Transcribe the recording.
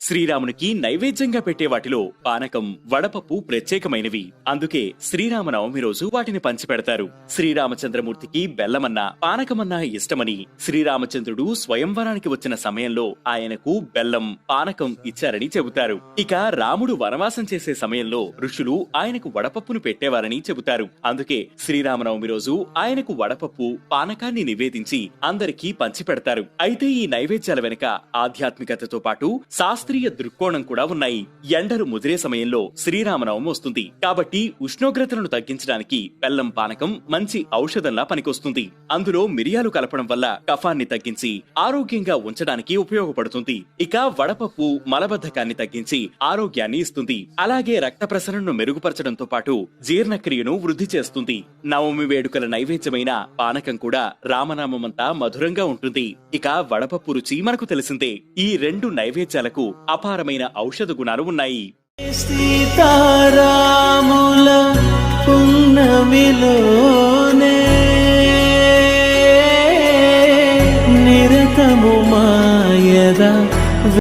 శ్రీరామునికి నైవేద్యంగా పెట్టే వాటిలో పానకం, వడపప్పు ప్రత్యేకమైనవి. అందుకే శ్రీరామనవమి రోజు వాటిని పంచిపెడతారు. శ్రీరామచంద్రమూర్తికి బెల్లమన్నా పానకమన్నా ఇష్టమని శ్రీరామచంద్రుడు స్వయంవరానికి వచ్చిన సమయంలో ఆయనకు బెల్లం, పానకం ఇచ్చారని చెబుతారు. ఇక రాముడు వనవాసం చేసే సమయంలో ఋషులు ఆయనకు వడపప్పును పెట్టేవారని చెబుతారు. అందుకే శ్రీరామనవమి రోజు ఆయనకు వడపప్పు, పానకాన్ని నివేదించి అందరికీ పంచిపెడతారు. అయితే ఈ నైవేద్యాల వెనుక ఆధ్యాత్మికతతో పాటు శాస్త్రీయ దృక్కోణం కూడా ఉన్నాయి. ఎండలు ముదిరే సమయంలో శ్రీరామనవమి వస్తుంది కాబట్టి ఉష్ణోగ్రతలను తగ్గించడానికి బెల్లం పానకం మంచి ఔషధంలా పనికొస్తుంది. అందులో మిరియాలు కలపడం వల్ల కఫాన్ని తగ్గించి ఆరోగ్యంగా ఉంచడానికి ఉపయోగపడుతుంది. ఇక వడపప్పు మలబద్ధకాన్ని తగ్గించి ఆరోగ్యాన్ని ఇస్తుంది. అలాగే రక్త ప్రసరణను మెరుగుపరచడంతో పాటు జీర్ణక్రియను వృద్ధి చేస్తుంది. నవమి వేడుకల నైవేద్యమైన పానకం కూడా రామనామమంతా మధురంగా ఉంటుంది. ఇక వడపప్పు రుచి మనకు తెలిసిందే. ఈ రెండు నైవేద్యాలకు అపారమైన ఔషధ గుణాలు ఉన్నాయి. సీతారాముల పున్నమిలో